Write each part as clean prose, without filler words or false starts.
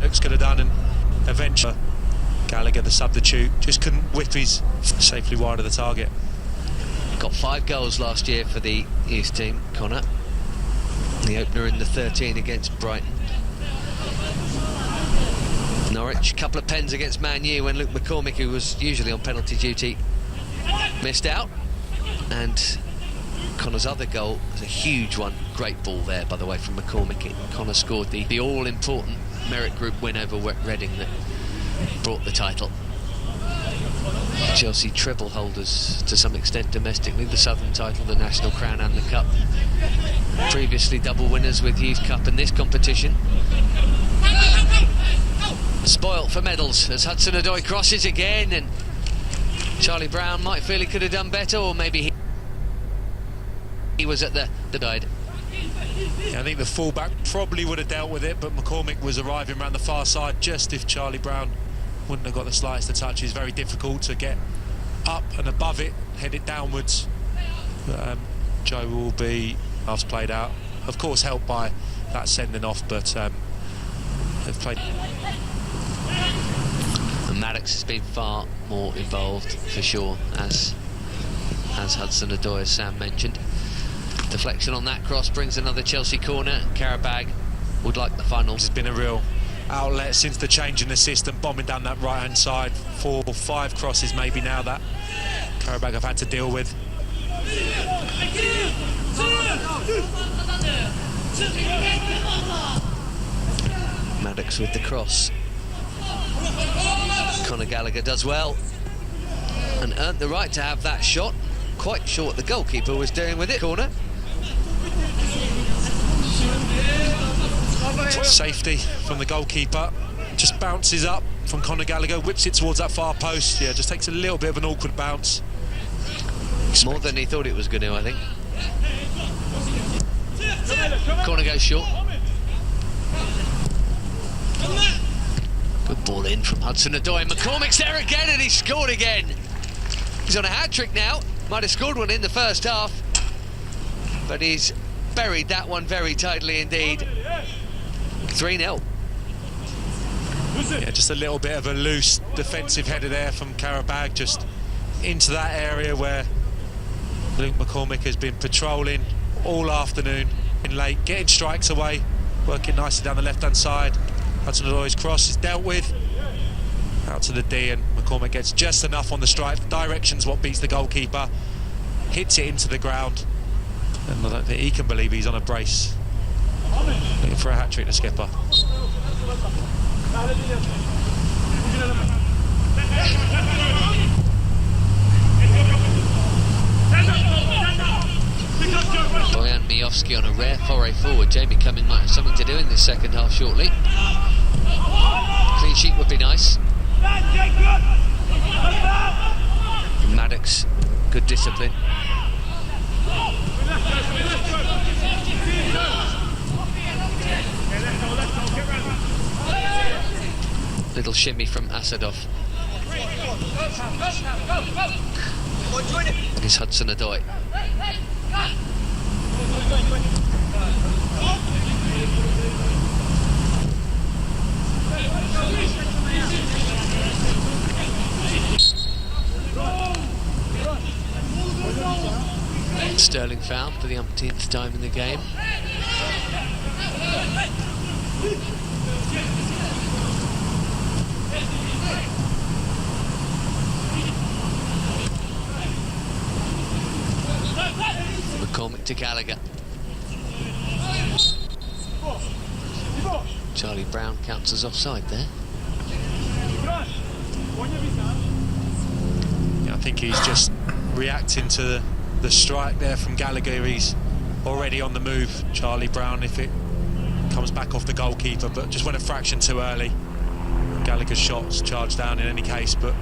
Maddox could have done, and eventually Gallagher, the substitute, just couldn't whip his safely wide of the target. Got 5 goals last year for the East team, Connor. The opener in the 13 against Brighton. Norwich, a couple of pens against Man U when Luke McCormick, who was usually on penalty duty, missed out. And Connor's other goal was a huge one. Great ball there, by the way, from McCormick. Connor scored the all-important Merit Group win over Reading that brought the title. Chelsea treble holders to some extent domestically, the Southern title, the National Crown and the Cup. Previously double winners with Youth Cup in this competition. Spoilt for medals as Hudson-Odoi crosses again, and Charlie Brown might feel he could have done better, or maybe he was at the side. Yeah, I think the fullback probably would have dealt with it, but McCormick was arriving around the far side just if Charlie Brown wouldn't have got the slightest of touch. It's very difficult to get up and above it, head it downwards. Joe will be half played out, of course helped by that sending off, but they've played. And Maddox has been far more involved for sure, as Hudson-Odoi, as Sam mentioned. Deflection on that cross brings another Chelsea corner. QARABAGH would like the final. It's been a real outlet since the change in the system, bombing down that right hand side. 4 or 5 crosses maybe now that QARABAGH have had to deal with. Maddox with the cross. Conor Gallagher does well and earned the right to have that shot. Quite sure what the goalkeeper was doing with it. Corner. Safety from the goalkeeper, just bounces up from Conor Gallagher, whips it towards that far post. Yeah, just takes a little bit of an awkward bounce. More than he thought it was going to, I think. Corner goes short. Good ball in from Hudson-Odoi. McCormick's there again, and he scored again. He's on a hat-trick now. Might have scored one in the first half, but he's buried that one very tightly indeed. 3-0. Yeah, just a little bit of a loose defensive header there from QARABAGH, just into that area where Luke McCormick has been patrolling all afternoon in late, getting strikes away, working nicely down the left-hand side. Hudson-Odoi's cross is dealt with, out to the D, and McCormick gets just enough on the strike. The direction's what beats the goalkeeper, hits it into the ground, and I don't think he can believe he's on a brace. Looking for a hat-trick, the skipper. Bojan Miovski on a rare foray forward. Jamie Cumming might have something to do in this second half shortly. Clean sheet would be nice. Maddox, good discipline. Little shimmy from Asadov. And it's Hudson-Odoi. Sterling foul for the umpteenth time in the game. McCormick to Gallagher. Charlie Brown counts as offside there. Yeah, I think he's just reacting to the strike there from Gallagher. He's already on the move, Charlie Brown, if it comes back off the goalkeeper, but just went a fraction too early. Gallagher's shot's charged down in any case, but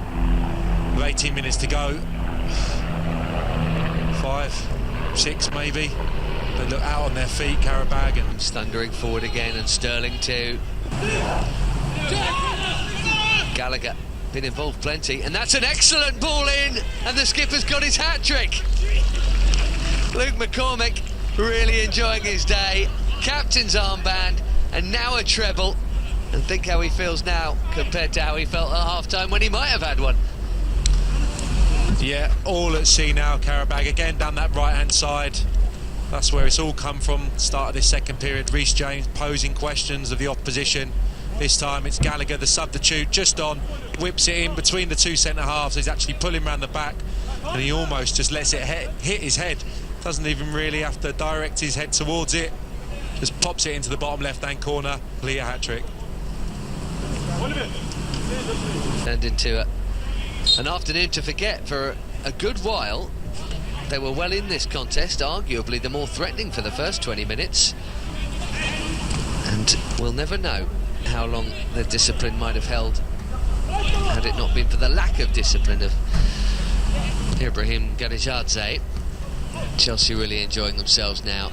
with 18 minutes to go, 5, 6 maybe, they look out on their feet, QARABAGH, and thundering forward again, and Sterling too. Gallagher been involved plenty, and that's an excellent ball in, and the skipper's got his hat-trick. Luke McCormick really enjoying his day, captain's armband, and now a treble. And think how he feels now compared to how he felt at half-time when he might have had one. Yeah, all at sea now, Qarabagh again down that right-hand side. That's where it's all come from, start of this second period. Reece James posing questions of the opposition. This time it's Gallagher, the substitute, just on, whips it in between the two centre-halves. He's actually pulling around the back, and he almost just lets it hit his head. Doesn't even really have to direct his head towards it. Just pops it into the bottom left-hand corner. Clear hat-trick. Turned into an afternoon to forget. For a good while they were well in this contest, arguably the more threatening for the first 20 minutes, and we'll never know how long the discipline might have held had it not been for the lack of discipline of Ibrahim Gadijadze. Chelsea really enjoying themselves now.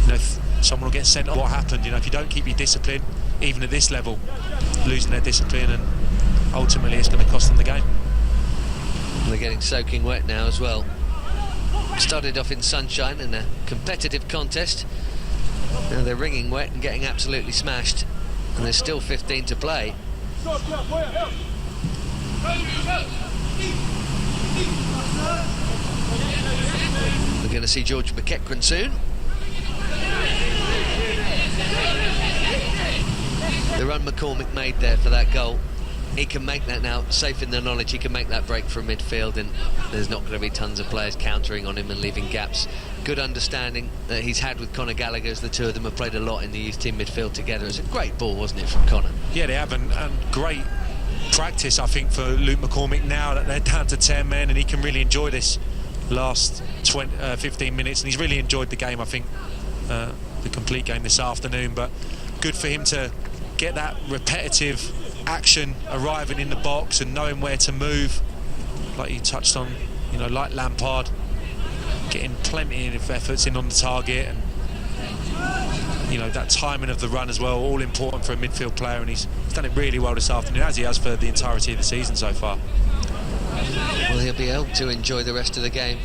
You know, someone will get sent off. What happened? You know, if you don't keep your discipline, even at this level, losing their discipline, and ultimately it's going to cost them the game. They're getting soaking wet now as well. Started off in sunshine in a competitive contest. Now they're wringing wet and getting absolutely smashed, and there's still 15 to play. We're going to see George McEachran soon. The run McCormick made there for that goal, he can make that now, safe in the knowledge he can make that break from midfield, and there's not going to be tons of players countering on him and leaving gaps. Good understanding that he's had with Conor Gallagher, as the two of them have played a lot in the youth team midfield together. It's a great ball, wasn't it, from Conor? Yeah, they have, and great practice, I think, for Luke McCormick now that they're down to 10 men, and he can really enjoy this last 15 minutes, and he's really enjoyed the game, I think, the complete game this afternoon. But good for him to get that repetitive action, arriving in the box and knowing where to move, like you touched on, you know, like Lampard, getting plenty of efforts in on the target, and you know, that timing of the run as well, all important for a midfield player, and he's done it really well this afternoon, as he has for the entirety of the season so far. Well, he'll be able to enjoy the rest of the game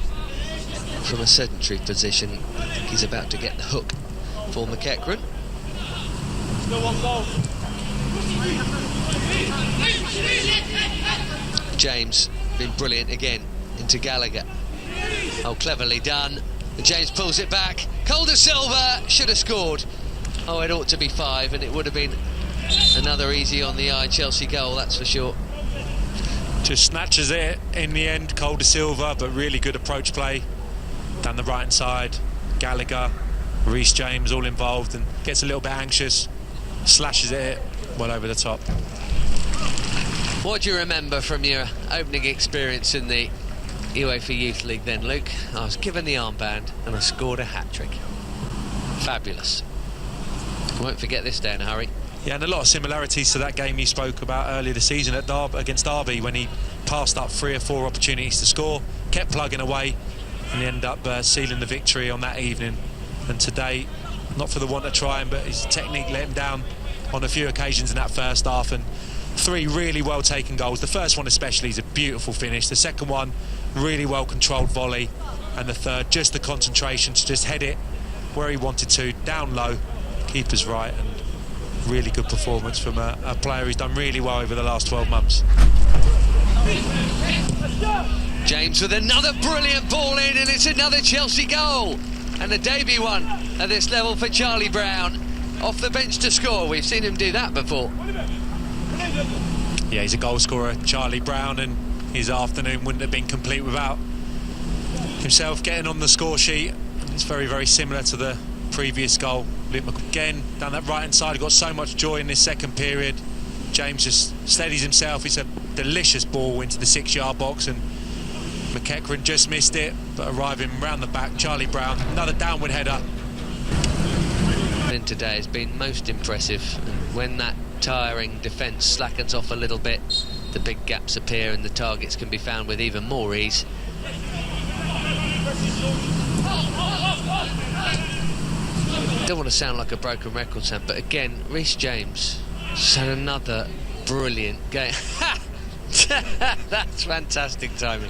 from a sedentary position. I think he's about to get the hook for McEachran. Still one goal. James been brilliant again into Gallagher. Oh, cleverly done. And James pulls it back. Calder Silva should have scored. Oh, it ought to be 5, and it would have been another easy on the eye Chelsea goal, that's for sure. Just snatches it in the end, Calder Silva, but really good approach play down the right hand side. Gallagher, Reece James all involved, and gets a little bit anxious, slashes it well over the top. What do you remember from your opening experience in the UEFA Youth League then, Luke? I was given the armband and I scored a hat-trick. Fabulous. Won't forget this day in a hurry. Yeah, and a lot of similarities to that game you spoke about earlier this season at against Derby, when he passed up 3 or 4 opportunities to score, kept plugging away, and he ended up sealing the victory on that evening. And today, not for the want of trying, but his technique let him down on a few occasions in that first half, and 3 really well taken goals. The first one especially is a beautiful finish. The second one, really well controlled volley, and the third, just the concentration to just head it where he wanted to, down low, keeper's right, and really good performance from a player who's done really well over the last 12 months. James with another brilliant ball in, and it's another Chelsea goal, and a debut one at this level for Charlie Brown, off the bench to score. We've seen him do that before. Yeah, he's a goal scorer, Charlie Brown, and his afternoon wouldn't have been complete without himself getting on the score sheet. It's very, very similar to the previous goal. Luke again down that right hand side, he got so much joy in this second period. James just steadies himself. It's a delicious ball into the 6-yard box, and McEachran just missed it, but arriving round the back, Charlie Brown, another downward header. In today has been most impressive, and when that tiring defence slackens off a little bit, the big gaps appear and the targets can be found with even more ease. Don't want to sound like a broken record, Sam, but again, Reece James just had another brilliant game. That's fantastic timing.